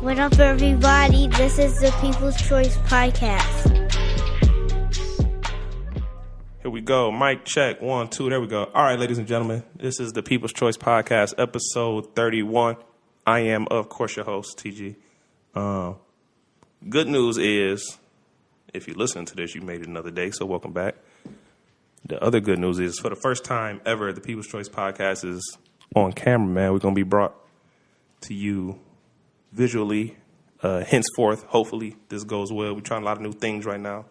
What up, everybody? This is the People's Choice Podcast. Here we go. Mic check. 1, 2. There we go. All right, ladies and gentlemen. This is the People's Choice Podcast, episode 31. I am, of course, your host, TG. Good news is, if you're listening to this, you made it another day, so welcome back. The other good news is, for the first time ever, the People's Choice Podcast is on camera, man. We're going to be brought to you visually, henceforth. Hopefully, this goes well. We're trying a lot of new things right now.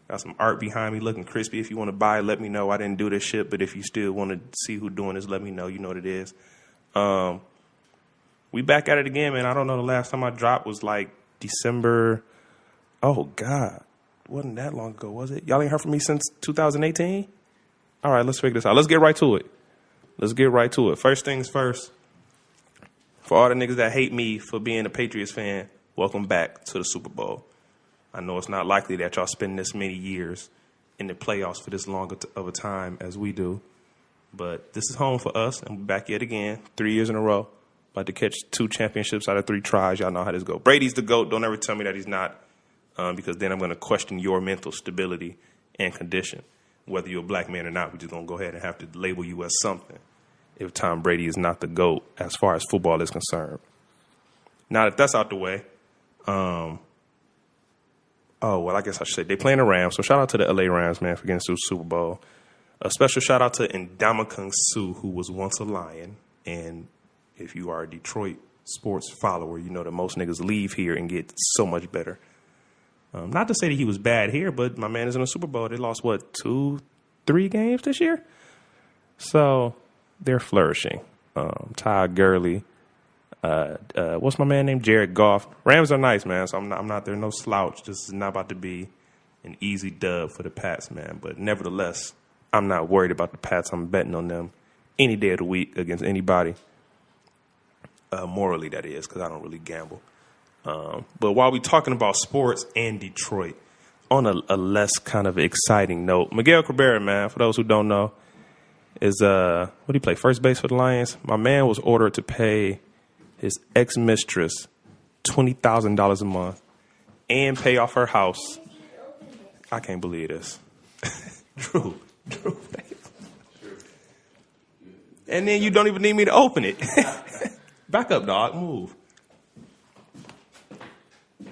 Got some art behind me looking crispy. If you want to buy it, let me know. I didn't do this shit, but if you still want to see who's doing this, let me know. You know what it is. We back at it again, man. I don't know. The last time I dropped was like December. Oh, God. Wasn't that long ago, was it? Y'all ain't heard from me since 2018? All right, let's figure this out. Let's get right to it. First things first. For all the niggas that hate me for being a Patriots fan, welcome back to the Super Bowl. I know it's not likely that y'all spend this many years in the playoffs for this long of a time as we do. But this is home for us, and we're back yet again, 3 years in a row. About to catch 2 championships out of 3 tries. Y'all know how this go. Brady's the GOAT. Don't ever tell me that he's not, because then I'm going to question your mental stability and condition. Whether you're a black man or not, we're just going to go ahead and have to label you as something if Tom Brady is not the GOAT as far as football is concerned. Now that that's out the way, I guess I should say they playing the Rams. So shout out to the LA Rams, man, for getting to the Super Bowl. A special shout out to Demarco who was once a Lion. And if you are a Detroit sports follower, you know that most niggas leave here and get so much better. Not to say that he was bad here, but my man is in the Super Bowl. They lost, 2-3 games this year? So they're flourishing. Todd Gurley. What's my man named? Jared Goff. Rams are nice, man. So I'm not there. No slouch. This is not about to be an easy dub for the Pats, man. But nevertheless, I'm not worried about the Pats. I'm betting on them any day of the week against anybody. Morally, that is, because I don't really gamble. But while we're talking about sports and Detroit, on a less kind of exciting note, Miguel Cabrera, man, for those who don't know, is what do he play? First base for the Lions. My man was ordered to pay his ex-mistress $20,000 a month and pay off her house. I can't believe this. Drew. And then you don't even need me to open it. Back up, dog. Move. We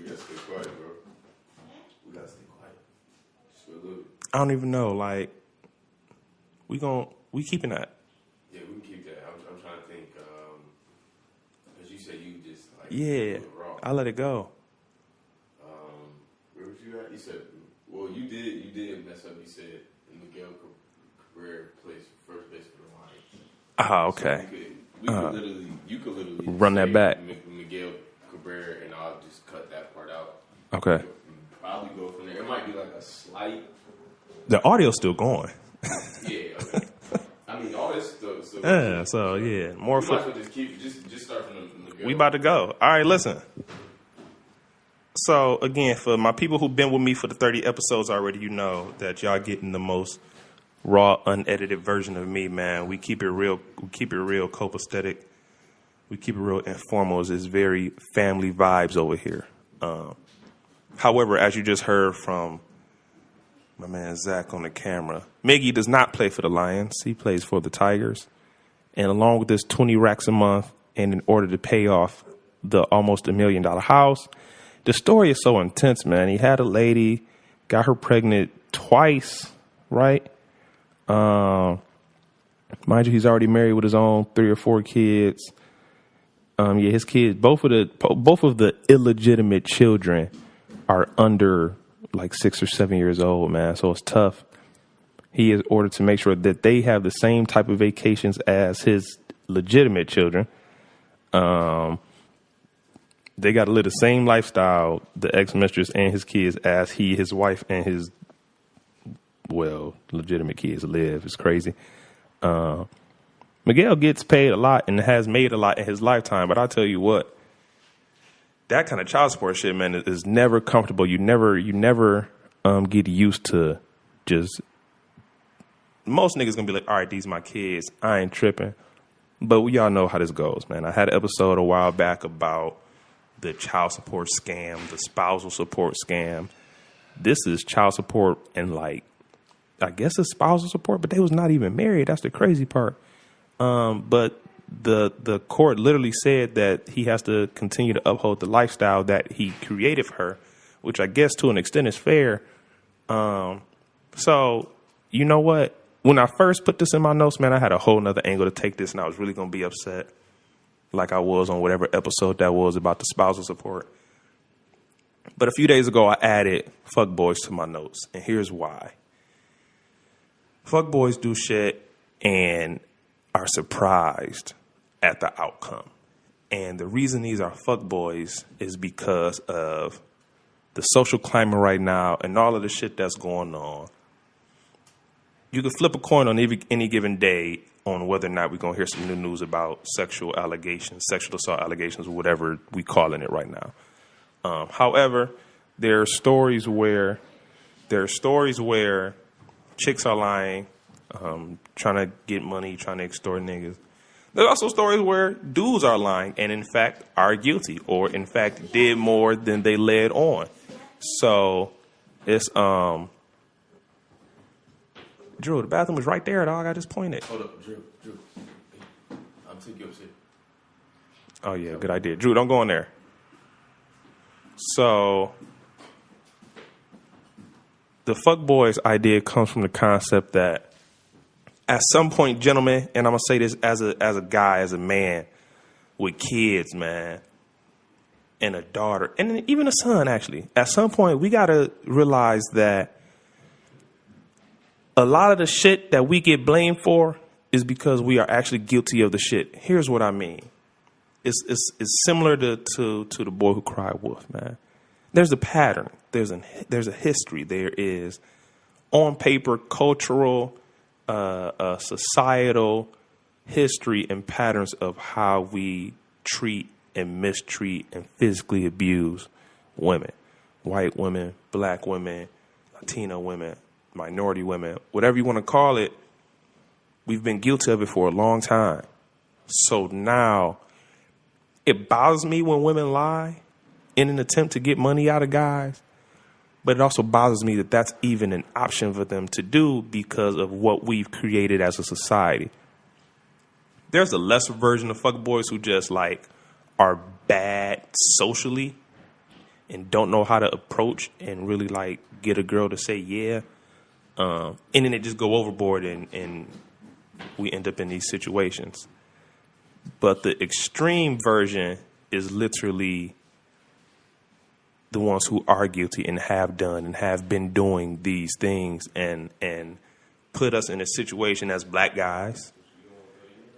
gotta stay quiet, bro. We gotta stay quiet. Just for a little bit. I don't even know. Like, we keeping that. Yeah, we can keep that. I'm trying to think. Because you said you just like Yeah, raw. I let it go. Where was you at? You said, well, you did mess up. You said Miguel Cabrera plays first base for the Lions. Ah, okay. So you could literally run that back. Miguel Cabrera, and I'll just cut that part out. Okay. Probably go from there. It might be like a slight. The audio's still going. Yeah. Okay. I mean, all this stuff. Yeah. So yeah, more. Might as well just start from the Miguel. We about to go. All right, listen. So again, for my people who've been with me for the 30 episodes already, you know that y'all getting the most raw, unedited version of me, man. We keep it real. We keep it real copacetic. We keep it real informal. It's very family vibes over here. However, as you just heard from my man Zakk on the camera, Miggy does not play for the Lions. He plays for the Tigers. And along with this 20 racks a month, and in order to pay off the almost $1 million house, the story is so intense, man. He had a lady, got her pregnant twice, right? Mind you, he's already married with his own 3 or 4 kids. His kids, both of the illegitimate children are under like 6 or 7 years old, man. So it's tough. He is ordered to make sure that they have the same type of vacations as his legitimate children. They got to live the same lifestyle, the ex-mistress and his kids, as his wife, and his, legitimate kids live. It's crazy. Miguel gets paid a lot and has made a lot in his lifetime, but I'll tell you what, that kind of child support shit, man, is never comfortable. You never get used to just, most niggas gonna be like, all right, these my kids, I ain't tripping. But we all know how this goes, man. I had an episode a while back about the child support scam, the spousal support scam. This is child support and like, I guess it's spousal support, but they was not even married. That's the crazy part. But the court literally said that he has to continue to uphold the lifestyle that he created for her, which I guess to an extent is fair. So you know what? When I first put this in my notes, man, I had a whole nother angle to take this, and I was really going to be upset like I was on whatever episode that was about the spousal support. But a few days ago, I added fuckboys to my notes, and here's why. Fuckboys do shit and are surprised at the outcome. And the reason these are fuckboys is because of the social climate right now and all of the shit that's going on. You could flip a coin on any given day on whether or not we're going to hear some new news about sexual allegations, sexual assault allegations, or whatever we calling it right now. However, there are stories where chicks are lying, trying to get money, trying to extort niggas. There's also stories where dudes are lying and, in fact, are guilty or, in fact, did more than they led on. So it's Drew, the bathroom was right there, dog. I just pointed. Hold up, Drew. I'm taking you upstairs. Oh, yeah, good idea. Drew, don't go in there. So the fuckboys idea comes from the concept that at some point, gentlemen, and I'm going to say this as a guy, as a man with kids, man, and a daughter, and even a son, actually. At some point, we got to realize that a lot of the shit that we get blamed for is because we are actually guilty of the shit. Here's what I mean. It's similar to the boy who cried wolf, man. There's a pattern. There's a history. There is on paper cultural, societal history and patterns of how we treat and mistreat and physically abuse women, white women, black women, Latino women, minority women, whatever you want to call it. We've been guilty of it for a long time. So now it bothers me when women lie in an attempt to get money out of guys, but it also bothers me that that's even an option for them to do because of what we've created as a society. There's a lesser version of fuckboys who just like are bad socially and don't know how to approach and really like get a girl to say yeah. And then they just go overboard and we end up in these situations. But the extreme version is literally the ones who are guilty and have done and have been doing these things and put us in a situation as black guys,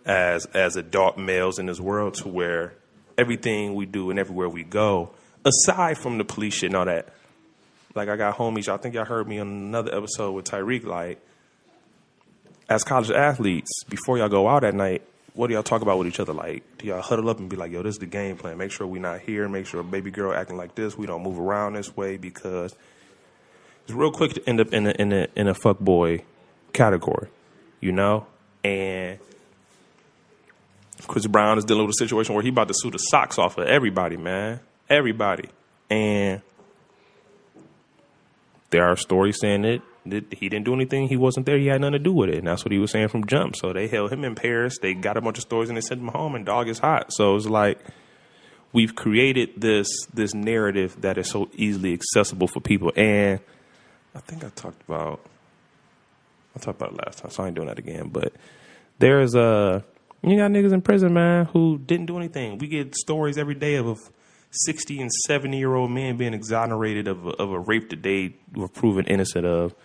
as adult males in this world, to where everything we do and everywhere we go, aside from the police shit and all that, like I got homies, I think y'all heard me on another episode with Tyreek, like as college athletes, before y'all go out at night, what do y'all talk about with each other? Like, do y'all huddle up and be like, yo, this is the game plan. Make sure we're not here. Make sure a baby girl acting like this. We don't move around this way, because it's real quick to end up in a fuckboy category, you know? And Chris Brown is dealing with a situation where he about to sue the socks off of everybody, man. Everybody. And there are stories saying that he didn't do anything. He wasn't there. He had nothing to do with it. And that's what he was saying from jump. So they held him in Paris. They got a bunch of stories and they sent him home, and dog is hot. So it's like we've created this narrative that is so easily accessible for people. And I think I talked about it last time, so I ain't doing that again. But there's you got niggas in prison, man, who didn't do anything. We get stories every day of 60 and 70-year-old men being exonerated of a rape that they were proven innocent of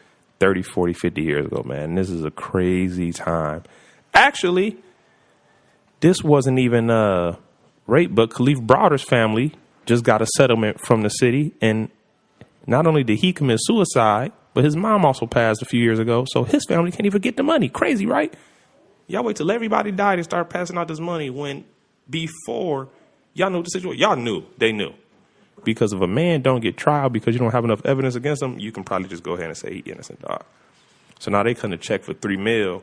30, 40, 50 years ago, man. This is a crazy time. Actually, this wasn't even rape, but Khalif Browder's family just got a settlement from the city. And not only did he commit suicide, but his mom also passed a few years ago. So his family can't even get the money. Crazy, right? Y'all wait till everybody died and start passing out this money when before y'all knew the situation. Y'all knew. They knew. Because if a man don't get trial because you don't have enough evidence against him, you can probably just go ahead and say he's innocent, dog. So now they couldn't check for $3 million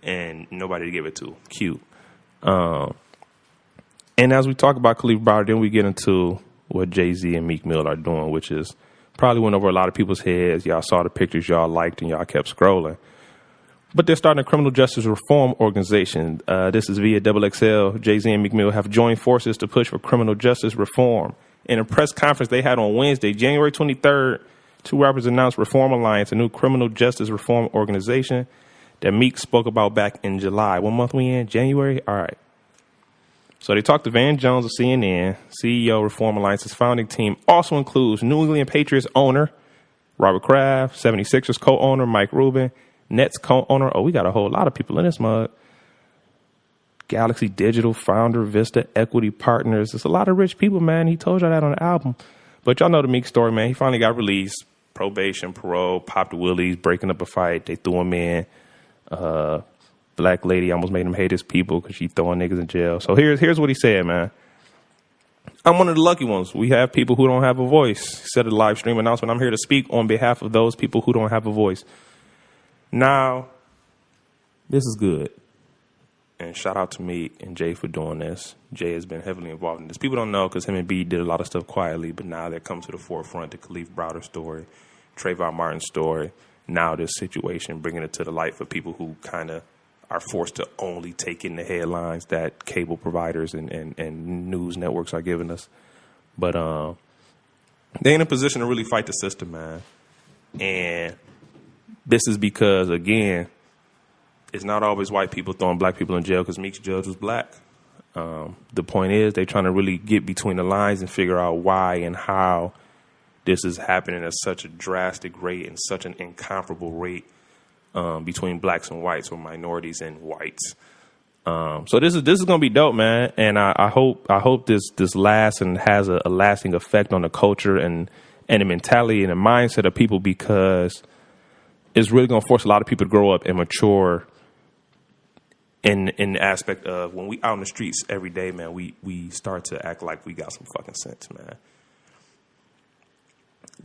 and nobody to give it to. Cute. And as we talk about Kalief Browder, then we get into what Jay-Z and Meek Mill are doing, which is probably went over a lot of people's heads. Y'all saw the pictures y'all liked and y'all kept scrolling. But they're starting a criminal justice reform organization. This is via XXL. Jay-Z and Meek Mill have joined forces to push for criminal justice reform. In a press conference they had on Wednesday, January 23rd, two rappers announced Reform Alliance, a new criminal justice reform organization that Meek spoke about back in July. What month we in? January? All right. So they talked to Van Jones of CNN. CEO Reform Alliance's founding team also includes New England Patriots owner Robert Kraft, 76ers co-owner Mike Rubin, Nets co-owner. Oh, we got a whole lot of people in this mug. Galaxy Digital founder, Vista Equity Partners. There's a lot of rich people, man. He told y'all that on the album. But y'all know the Meek story, man. He finally got released. Probation, parole, popped the willies, breaking up a fight. They threw him in. Black lady almost made him hate his people because she throwing niggas in jail. So here's what he said, man. I'm one of the lucky ones. We have people who don't have a voice. He said a live stream announcement. I'm here to speak on behalf of those people who don't have a voice. Now, this is good. And shout out to Meek and Jay for doing this. Jay has been heavily involved in this. People don't know because him and B did a lot of stuff quietly, but now they come to the forefront. The Kalief Browder story, Trayvon Martin story. Now this situation, bringing it to the light for people who kind of are forced to only take in the headlines that cable providers and news networks are giving us. But they in a position to really fight the system, man. And this is because, again, it's not always white people throwing black people in jail because Meek's judge was black. The point is they're trying to really get between the lines and figure out why and how this is happening at such a drastic rate and such an incomparable rate between blacks and whites, or minorities and whites. So this is gonna be dope, man. And I hope this lasts and has a lasting effect on the culture and the mentality and the mindset of people, because it's really gonna force a lot of people to grow up and mature in the aspect of when we out in the streets every day, man, we start to act like we got some fucking sense, man.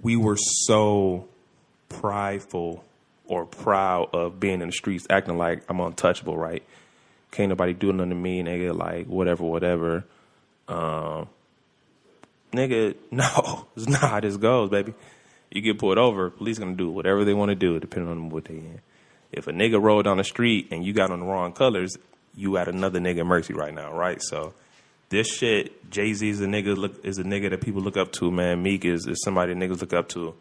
We were so prideful or proud of being in the streets, acting like I'm untouchable, right? Can't nobody do nothing to me, nigga, like whatever. Nigga, no, it's not how this goes, baby. You get pulled over, police gonna do whatever they want to do, depending on what they in. If a nigga rolled down the street and you got on the wrong colors, you at another nigga mercy right now, right? So this shit, Jay-Z is a nigga that people look up to, man. Meek is somebody niggas look up to.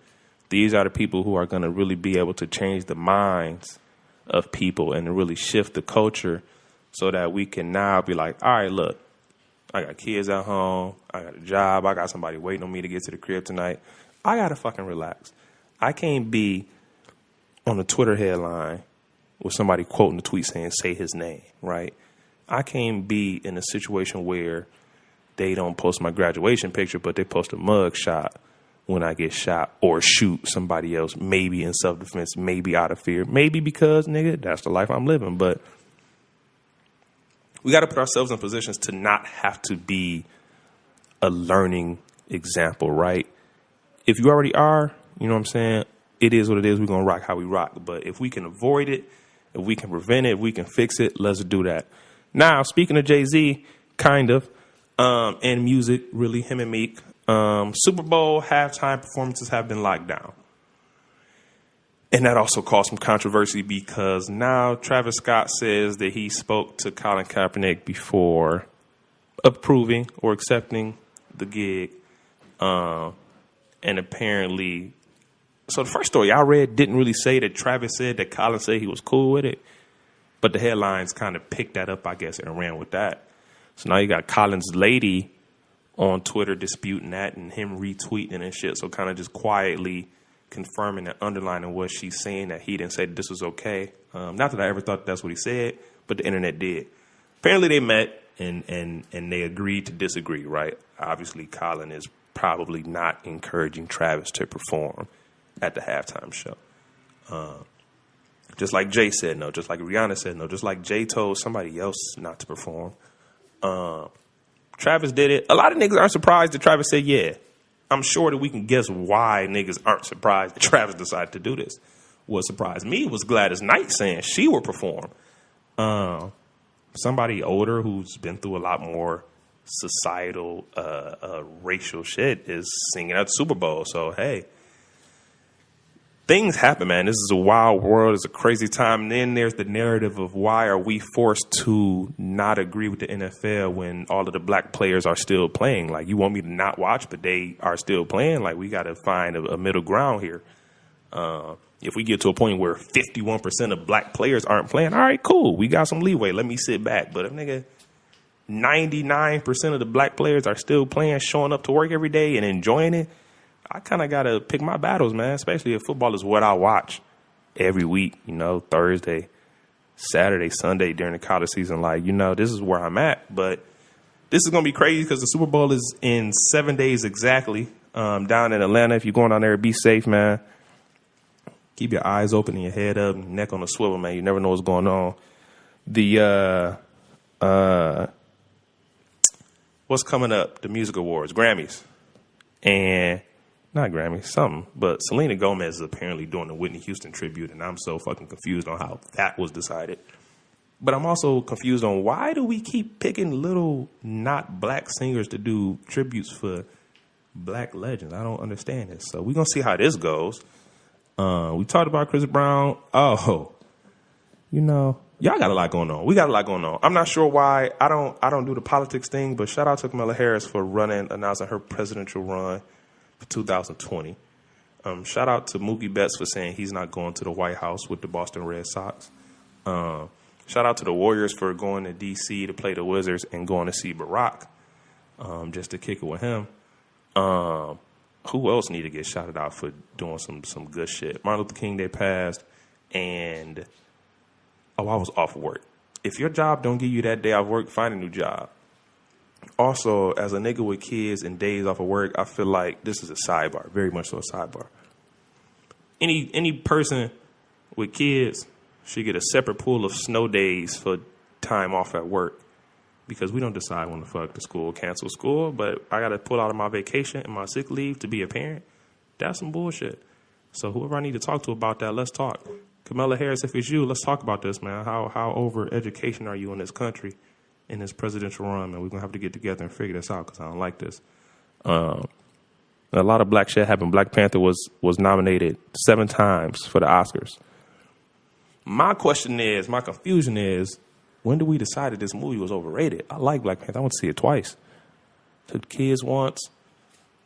These are the people who are going to really be able to change the minds of people and to really shift the culture so that we can now be like, all right, look, I got kids at home. I got a job. I got somebody waiting on me to get to the crib tonight. I got to fucking relax. I can't be on a Twitter headline with somebody quoting the tweet saying, say his name, right? I can't be in a situation where they don't post my graduation picture, but they post a mug shot when I get shot or shoot somebody else, maybe in self-defense, maybe out of fear, maybe because, nigga, that's the life I'm living. But we got to put ourselves in positions to not have to be a learning example, right? If you already are, you know what I'm saying, it is what it is. We're going to rock how we rock. But if we can avoid it, if we can prevent it, if we can fix it, let's do that. Now, speaking of Jay-Z, kind of, and music, really, him and Meek, Super Bowl halftime performances have been locked down. And that also caused some controversy because now Travis Scott says that he spoke to Colin Kaepernick before approving or accepting the gig. And apparently, so the first story I read didn't really say that Travis said that Colin said he was cool with it. But the headlines kind of picked that up, I guess, and ran with that. So now you got Colin's lady on Twitter disputing that and him retweeting and shit. So kind of just quietly confirming and underlining what she's saying, that he didn't say that this was okay. Not that I ever thought that's what he said, but the internet did. Apparently they met and they agreed to disagree, right? Obviously, Colin is probably not encouraging Travis to perform at the halftime show. Just like Jay said no, just like Rihanna said no, just like Jay told somebody else not to perform. Travis did it. A lot of niggas aren't surprised that Travis said yeah. I'm sure that we can guess why niggas aren't surprised that Travis decided to do this. What surprised me was Gladys Knight saying she would perform. somebody older who's been through a lot more societal, racial shit is singing at the Super Bowl. So, hey, things happen, man. This is a wild world. It's a crazy time. And then there's the narrative of why are we forced to not agree with the NFL when all of the black players are still playing? Like, you want me to not watch, but they are still playing? Like, we got to find a middle ground here. If we get to a point where 51% of black players aren't playing, all right, cool. We got some leeway. Let me sit back. But if, nigga, 99% of the black players are still playing, showing up to work every day and enjoying it, I kind of got to pick my battles, man, especially if football is what I watch every week, Thursday, Saturday, Sunday during the college season. Like, this is where I'm at. But this is going to be crazy because the Super Bowl is in 7 days exactly down in Atlanta. If you're going down there, be safe, man. Keep your eyes open and your head up, neck on the swivel, man. You never know what's going on. What's coming up? The Music Awards, Grammys. And not Grammys, something. But Selena Gomez is apparently doing the Whitney Houston tribute, and I'm so fucking confused on how that was decided. But I'm also confused on why do we keep picking little not black singers to do tributes for black legends? I don't understand this. So we're going to see how this goes. We talked about Chris Brown. Oh, y'all got a lot going on. We got a lot going on. I'm not sure why. I don't do the politics thing, but shout out to Kamala Harris for announcing her presidential run for 2020. Shout out to Mookie Betts for saying he's not going to the White House with the Boston Red Sox. Shout out to the Warriors for going to D.C. to play the Wizards and going to see Barack just to kick it with him. Who else need to get shouted out for doing some good shit? Martin Luther King Day passed, and I was off work. If your job don't give you that day off work, find a new job. Also, as a nigga with kids and days off of work, I feel like this is a sidebar, very much so a sidebar. Any person with kids should get a separate pool of snow days for time off at work. Because we don't decide when the fuck the school cancel school, but I got to pull out of my vacation and my sick leave to be a parent. That's some bullshit. So whoever I need to talk to about that, let's talk. Kamala Harris, if it's you, let's talk about this, man. How over education are you in this country in this presidential run, man? We're going to have to get together and figure this out because I don't like this. A lot of black shit happened. Black Panther was nominated 7 times for the Oscars. My confusion is, when did we decide that this movie was overrated? I like Black Panther. I want to see it twice. Took kids once.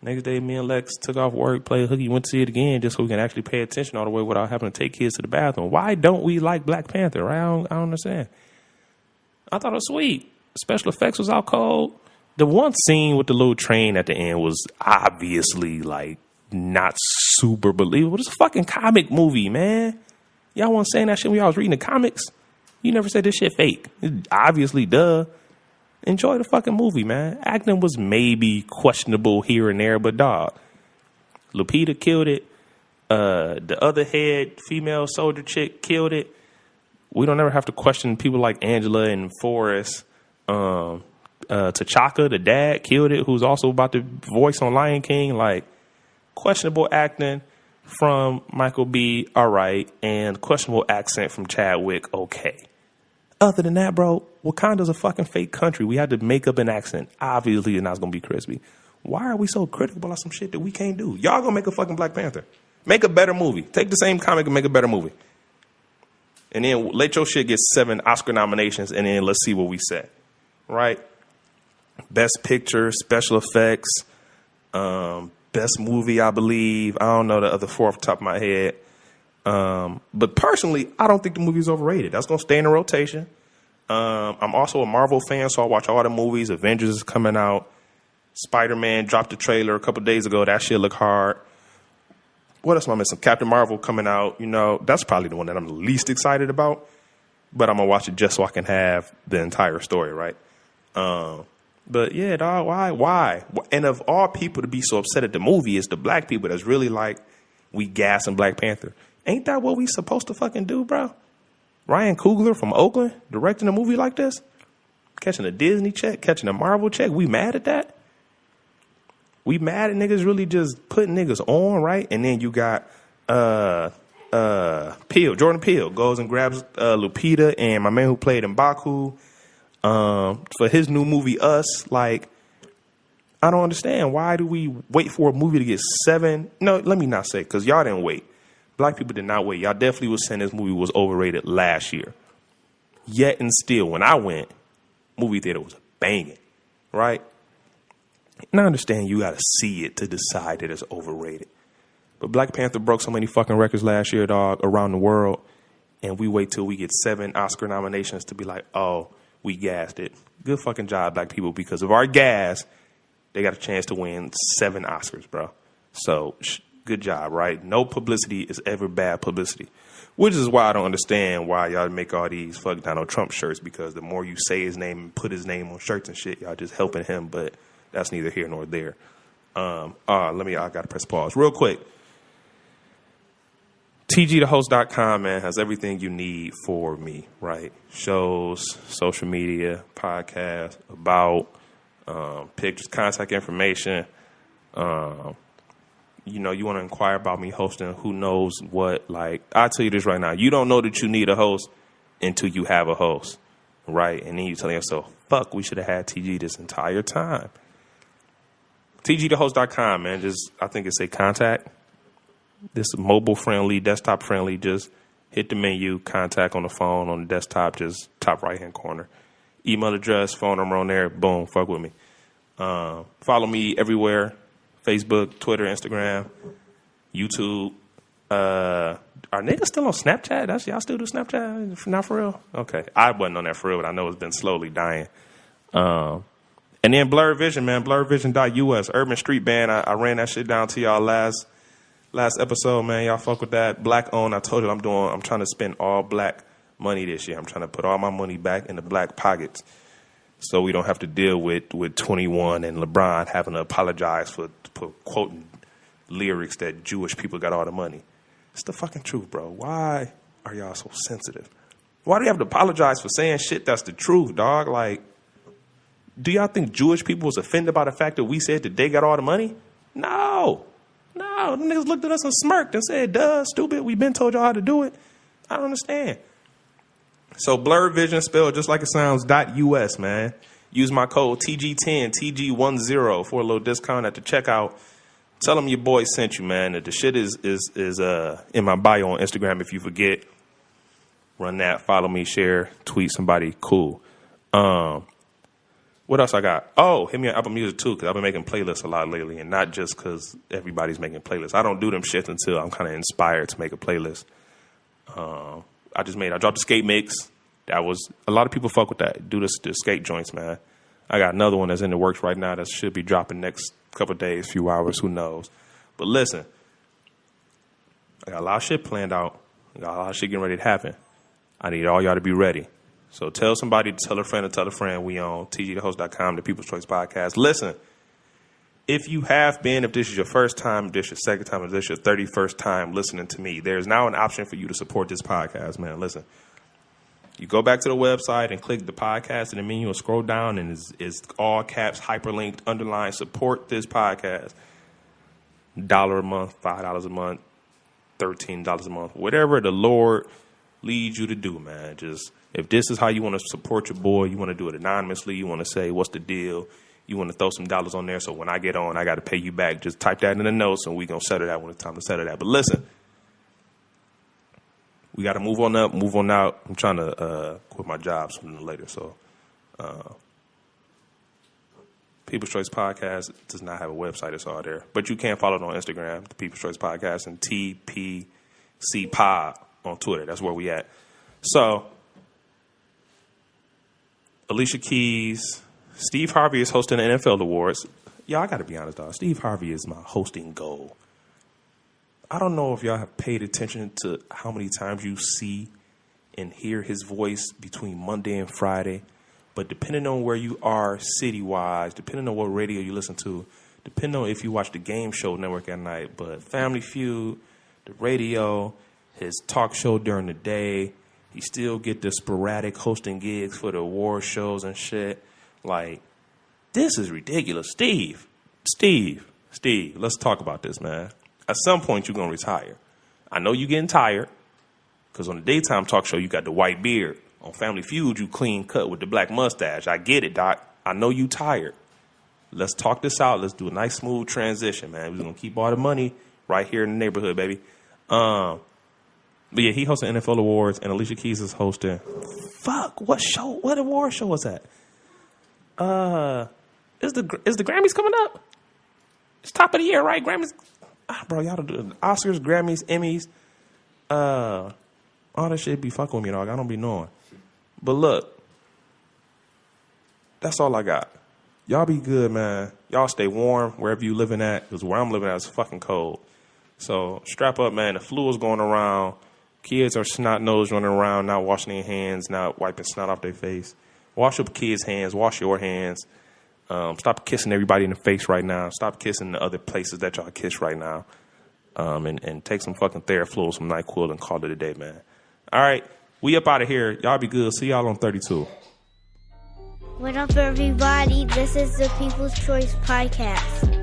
Next day, me and Lex took off work, played hooky, went to see it again just so we can actually pay attention all the way without having to take kids to the bathroom. Why don't we like Black Panther? Right? I don't understand. I thought it was sweet. Special effects was out cold. The one scene with the little train at the end was obviously, like, not super believable. It's a fucking comic movie, man. Y'all wasn't saying that shit when y'all was reading the comics? You never said this shit fake. Obviously, duh. Enjoy the fucking movie, man. Acting was maybe questionable here and there, but dog. Lupita killed it. The other head female soldier chick killed it. We don't ever have to question people like Angela and Forrest. T'Chaka, the dad, killed it, who's also about to voice on Lion King. Like, questionable acting from Michael B., all right, and questionable accent from Chadwick, okay. Other than that, bro, Wakanda's a fucking fake country. We had to make up an accent. Obviously, it's not going to be crispy. Why are we so critical about some shit that we can't do? Y'all going to make a fucking Black Panther. Make a better movie. Take the same comic and make a better movie. And then let your shit get 7 Oscar nominations, and then let's see what we say. Right? Best Picture, Special Effects, Best Movie, I believe. I don't know the other 4 off the top of my head. But personally, I don't think the movie is overrated. That's going to stay in the rotation. I'm also a Marvel fan, so I watch all the movies. Avengers is coming out. Spider-Man dropped a trailer a couple days ago. That shit look hard. What else am I missing? Captain Marvel coming out. That's probably the one that I'm the least excited about. But I'm going to watch it just so I can have the entire story, right? But yeah, dog, why? And of all people to be so upset at the movie, it's the black people that's really like, we gassing Black Panther. Ain't that what we supposed to fucking do, bro? Ryan Coogler from Oakland directing a movie like this? Catching a Disney check, catching a Marvel check. We mad at that? We mad at niggas really just putting niggas on, right? And then you got Jordan Peele goes and grabs Lupita and my man who played in Baku, for his new movie, Us. Like, I don't understand. Why do we wait for a movie to get 7? No, let me not say, because y'all didn't wait. Black people did not wait. Y'all definitely was saying this movie was overrated last year. Yet and still, when I went, movie theater was banging, right? And I understand you got to see it to decide that it's overrated. But Black Panther broke so many fucking records last year, dog, around the world. And we wait till we get 7 Oscar nominations to be like, oh, we gassed it. Good fucking job, black people, because of our gas, they got a chance to win 7 Oscars, bro. So, good job, right? No publicity is ever bad publicity. Which is why I don't understand why y'all make all these fuck Donald Trump shirts, because the more you say his name and put his name on shirts and shit, y'all just helping him, but that's neither here nor there. I gotta press pause real quick. TGtheHost.com, man, has everything you need for me, right? Shows, social media, podcasts, about, pictures, contact information. You know, you want to inquire about me hosting who knows what. Like, I'll tell you this right now. You don't know that you need a host until you have a host, right? And then you tell yourself, fuck, we should have had TG this entire time. TGtheHost.com, man. I think it's a contact. This is mobile-friendly, desktop-friendly. Just hit the menu, contact on the phone, on the desktop, just top right-hand corner. Email address, phone number on there. Boom, fuck with me. Follow me everywhere. Facebook, Twitter, Instagram, YouTube. Are niggas still on Snapchat? Y'all still do Snapchat? Not for real? Okay. I wasn't on that for real, but I know it's been slowly dying. And then Blurred Vision, man. BlurredVision.us. Urban Street Band. I ran that shit down to y'all last episode, man. Y'all fuck with that. Black owned. I told you I'm trying to spend all black money this year. I'm trying to put all my money back in the black pockets so we don't have to deal with 21 and LeBron having to apologize for quoting lyrics that Jewish people got all the money. It's the fucking truth, bro. Why are y'all so sensitive? Why do you have to apologize for saying shit that's the truth, dog? Like, do y'all think Jewish people was offended by the fact that we said that they got all the money? No. The niggas looked at us and smirked and said, duh, stupid, we been told y'all how to do it. I don't understand. So Blurred Vision, spelled just like it sounds, .us, man. Use my code TG10, TG10 for a little discount at the checkout. Tell them your boy sent you, man. The shit is in my bio on Instagram if you forget. Run that, follow me, share, tweet somebody, cool. What else I got? Oh, hit me on Apple Music too, because I've been making playlists a lot lately, and not just because everybody's making playlists. I don't do them shits until I'm kind of inspired to make a playlist. I dropped the skate mix. That was, a lot of people fuck with that. Do the skate joints, man. I got another one that's in the works right now that should be dropping next couple of days, few hours, who knows. But listen, I got a lot of shit planned out. I got a lot of shit getting ready to happen. I need all y'all to be ready. So tell somebody to tell a friend to tell a friend. We on TGtheHost.com, the People's Choice Podcast. Listen, if you have been, if this is your first time, if this is your second time, if this is your 31st time listening to me, there's now an option for you to support this podcast, man. Listen, you go back to the website and click the podcast in the menu and scroll down, and it's all caps, hyperlinked, underlined, support this podcast. $1 a month, $5 a month, $13 a month, whatever the Lord leads you to do, man. Just, if this is how you want to support your boy, you want to do it anonymously, you want to say, what's the deal? You want to throw some dollars on there, so when I get on, I got to pay you back. Just type that in the notes, and we're going to settle that when it's time to settle that. But listen, we got to move on up, move on out. I'm trying to quit my job sooner than later. So People's Choice Podcast does not have a website. It's all there. But you can follow it on Instagram, the People's Choice Podcast, and TPC Pod on Twitter. That's where we at. So Alicia Keys, Steve Harvey is hosting the NFL Awards. Y'all, I got to be honest, dog. Steve Harvey is my hosting goal. I don't know if y'all have paid attention to how many times you see and hear his voice between Monday and Friday. But depending on where you are city-wise, depending on what radio you listen to, depending on if you watch the Game Show Network at night, but Family Feud, the radio, his talk show during the day, he still get the sporadic hosting gigs for the award shows and shit. Like, this is ridiculous. Steve, let's talk about this, man. At some point, you're going to retire. I know you're getting tired because on the daytime talk show, you got the white beard. On Family Feud, you clean cut with the black mustache. I get it, Doc. I know you tired. Let's talk this out. Let's do a nice, smooth transition, man. We're going to keep all the money right here in the neighborhood, baby. But yeah, he hosting NFL awards, and Alicia Keys is hosting. Fuck, what show? What award show was that? Is the Grammys coming up? It's top of the year, right? Grammys, bro. Y'all do the Oscars, Grammys, Emmys, all that shit be fucking with me, dog. I don't be knowing. But look, that's all I got. Y'all be good, man. Y'all stay warm wherever you living at, because where I'm living at is fucking cold. So strap up, man. The flu is going around. Kids are snot-nosed running around, not washing their hands, not wiping snot off their face. Wash your kids' hands. Wash your hands. Stop kissing everybody in the face right now. Stop kissing the other places that y'all kiss right now. And take some fucking Theraflu, some NyQuil, and call it a day, man. All right. We up out of here. Y'all be good. See y'all on 32. What up, everybody? This is the People's Choice Podcast.